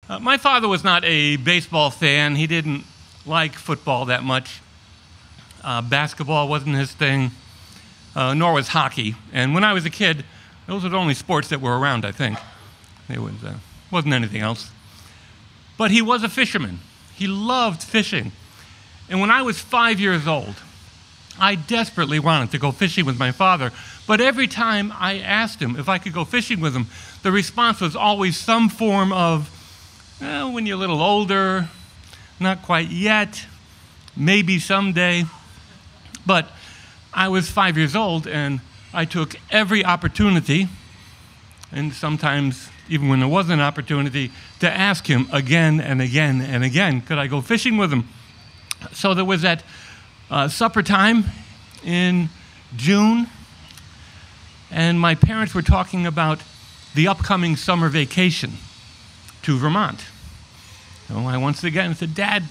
My father was not a baseball fan. He didn't like football that much. Basketball wasn't his thing, nor was hockey. And when I was a kid, those were the only sports that were around, I think. There wasn't anything else. But he was a fisherman. He loved fishing. And when I was 5 years old, I desperately wanted to go fishing with my father. But every time I asked him if I could go fishing with him, the response was always some form of, well, when you're a little older, not quite yet, maybe someday. But I was 5 years old, and I took every opportunity, and sometimes even when there wasn't an opportunity, to ask him again and again and again, could I go fishing with him? So there was that supper time in June, and my parents were talking about the upcoming summer vacation to Vermont. So I once again said, Dad,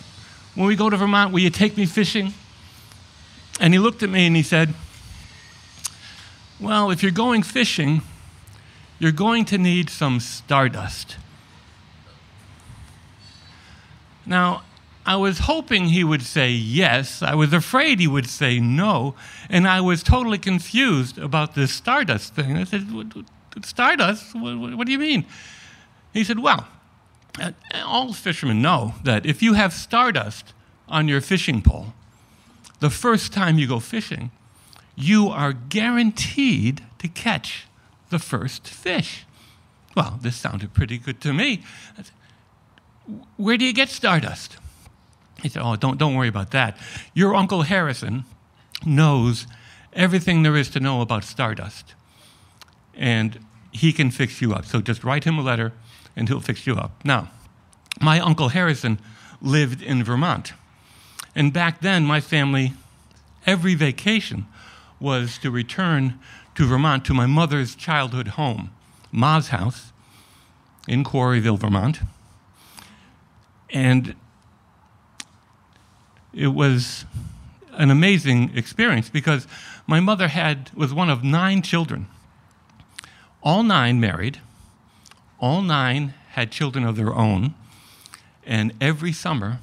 when we go to Vermont, will you take me fishing? And he looked at me and he said, well, if you're going fishing, you're going to need some stardust. Now, I was hoping he would say yes. I was afraid he would say no. And I was totally confused about this stardust thing. I said, stardust? What do you mean? He said, well, all fishermen know that if you have stardust on your fishing pole, the first time you go fishing, you are guaranteed to catch the first fish. Well, this sounded pretty good to me. I said, where do you get stardust? He said, oh, don't worry about that. Your Uncle Harrison knows everything there is to know about stardust, and he can fix you up. So just write him a letter, and he'll fix you up. Now, my Uncle Harrison lived in Vermont, and back then, my family, every vacation was to return to Vermont, to my mother's childhood home, Ma's house in Quarryville, Vermont. And it was an amazing experience because my mother was one of 9 children. All 9 married. All 9 had children of their own. And every summer,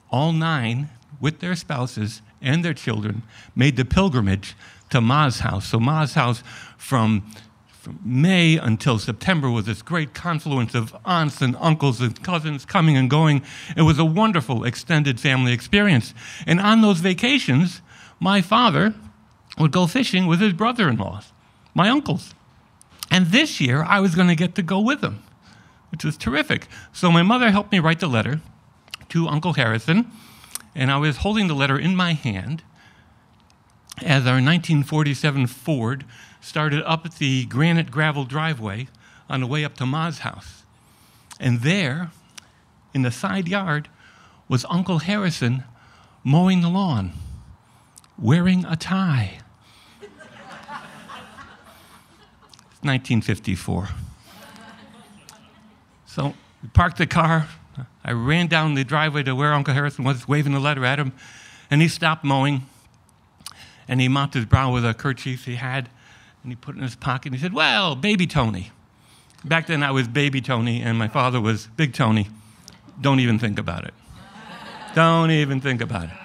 all 9, with their spouses and their children, made the pilgrimage to Ma's house. So Ma's house from May until September was this great confluence of aunts and uncles and cousins coming and going. It was a wonderful extended family experience. And on those vacations, my father would go fishing with his brother-in-laws, my uncles. And this year, I was going to get to go with him, which was terrific. So my mother helped me write the letter to Uncle Harrison, and I was holding the letter in my hand as our 1947 Ford started up at the granite gravel driveway on the way up to Ma's house. And there, in the side yard, was Uncle Harrison mowing the lawn, wearing a tie. It's 1954. So we parked the car. I ran down the driveway to where Uncle Harrison was, waving the letter at him, and he stopped mowing, and he mopped his brow with a kerchief he had, and he put it in his pocket, and he said, well, Baby Tony. Back then I was Baby Tony, and my father was Big Tony. Don't even think about it. Don't even think about it.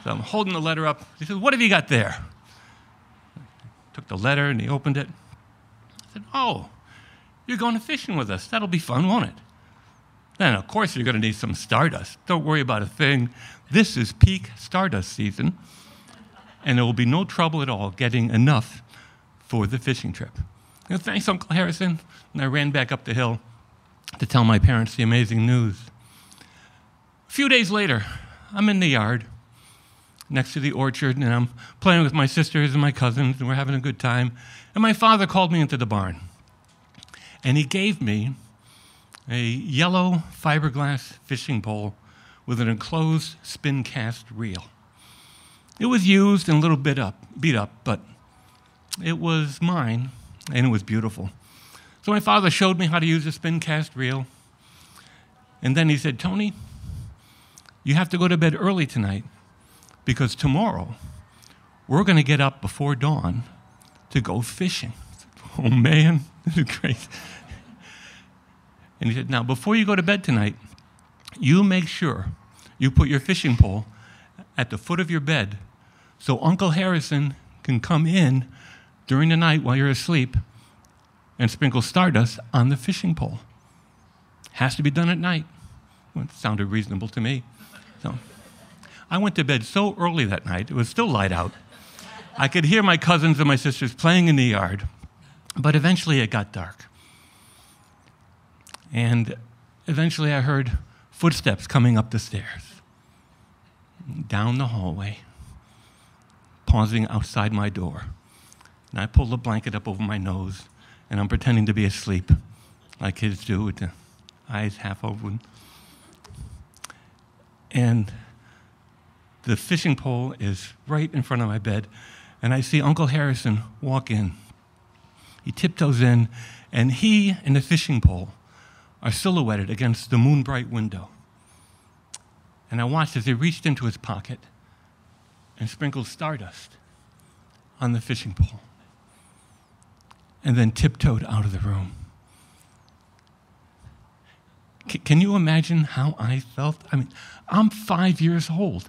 So I'm holding the letter up. He said, what have you got there? Took the letter, and he opened it. I said, oh, you're going to fishing with us. That'll be fun, won't it? Then, of course, you're going to need some stardust. Don't worry about a thing. This is peak stardust season, and there will be no trouble at all getting enough for the fishing trip. And thanks, Uncle Harrison. And I ran back up the hill to tell my parents the amazing news. A few days later, I'm in the yard next to the orchard, and I'm playing with my sisters and my cousins, and we're having a good time. And my father called me into the barn, and he gave me a yellow fiberglass fishing pole with an enclosed spin cast reel. It was used and a little bit beat up, but it was mine, and it was beautiful. So my father showed me how to use a spin cast reel, and then he said, Tony, you have to go to bed early tonight because tomorrow we're going to get up before dawn to go fishing. Oh, man, this is great. And he said, now, before you go to bed tonight, you make sure you put your fishing pole at the foot of your bed so Uncle Harrison can come in during the night while you're asleep and sprinkle stardust on the fishing pole. Has to be done at night. Well, it sounded reasonable to me. So I went to bed so early that night, it was still light out. I could hear my cousins and my sisters playing in the yard, but eventually it got dark. And eventually I heard footsteps coming up the stairs, down the hallway, pausing outside my door. And I pulled a blanket up over my nose, and I'm pretending to be asleep, like kids do, with the eyes half open. And the fishing pole is right in front of my bed, and I see Uncle Harrison walk in. He tiptoes in, and he and the fishing pole are silhouetted against the moon-bright window. And I watched as he reached into his pocket and sprinkled stardust on the fishing pole, and then tiptoed out of the room. Can you imagine how I felt? I mean, I'm 5 years old.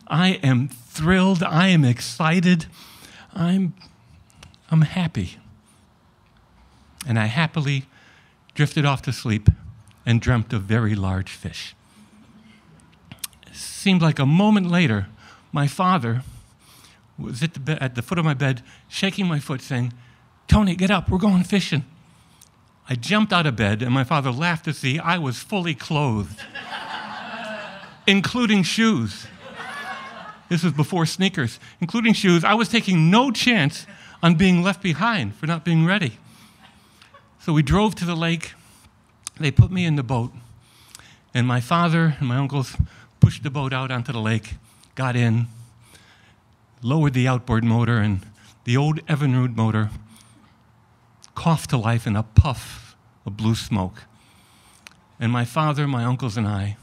I am thrilled. I am excited. I'm happy. And I happily drifted off to sleep and dreamt of very large fish. It seemed like a moment later, my father was at the foot of my bed, shaking my foot, saying, "Tony, get up, we're going fishing." I jumped out of bed, and my father laughed to see I was fully clothed, including shoes. This was before sneakers, including shoes. I was taking no chance on being left behind for not being ready. So we drove to the lake. They put me in the boat, and my father and my uncles pushed the boat out onto the lake, got in, lowered the outboard motor, and the old Evinrude motor coughed to life in a puff of blue smoke. And my father, my uncles, and I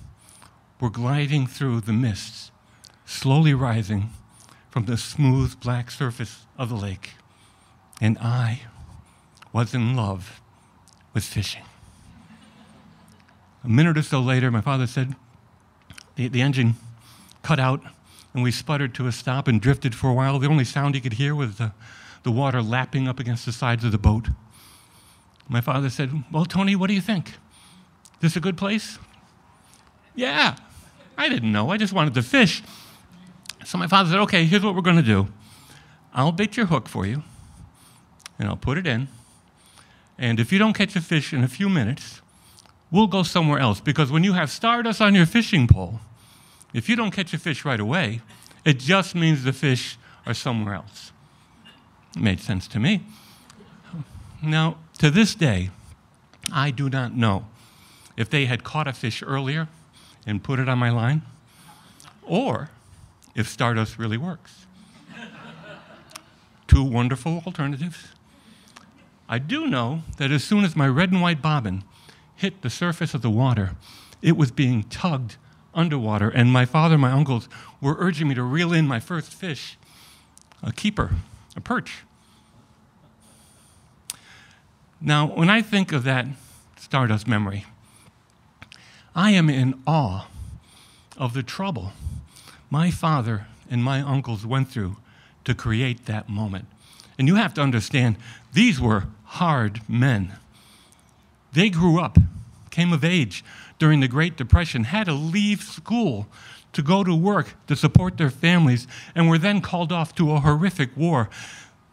were gliding through the mists, slowly rising from the smooth black surface of the lake. And I was in love with fishing. A minute or so later, my father said the engine cut out, and we sputtered to a stop and drifted for a while. The only sound he could hear was the water lapping up against the sides of the boat. My father said, "Well, Tony, what do you think? This a good place?" "Yeah." I didn't know. I just wanted to fish. So my father said, "Okay, here's what we're going to do. I'll bait your hook for you, and I'll put it in. And if you don't catch a fish in a few minutes, we'll go somewhere else. Because when you have stardust on your fishing pole, if you don't catch a fish right away, it just means the fish are somewhere else." It made sense to me. Now, to this day, I do not know if they had caught a fish earlier and put it on my line, or if stardust really works. Two wonderful alternatives. I do know that as soon as my red and white bobbin hit the surface of the water, it was being tugged underwater, and my father and my uncles were urging me to reel in my first fish, a keeper, a perch. Now, when I think of that stardust memory, I am in awe of the trouble my father and my uncles went through to create that moment. And you have to understand, these were hard men. They grew up, came of age during the Great Depression, had to leave school to go to work to support their families, and were then called off to a horrific war.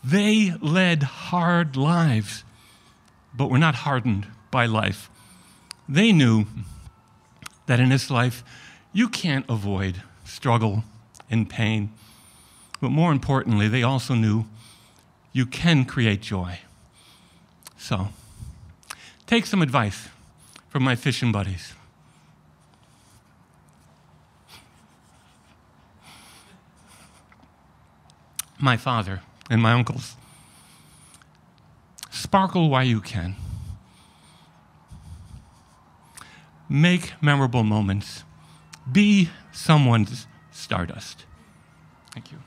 They led hard lives, but were not hardened by life. They knew that in this life, you can't avoid struggle and pain. But more importantly, they also knew you can create joy. So, take some advice from my fishing buddies. My father and my uncles. Sparkle while you can. Make memorable moments. Be someone's stardust. Thank you.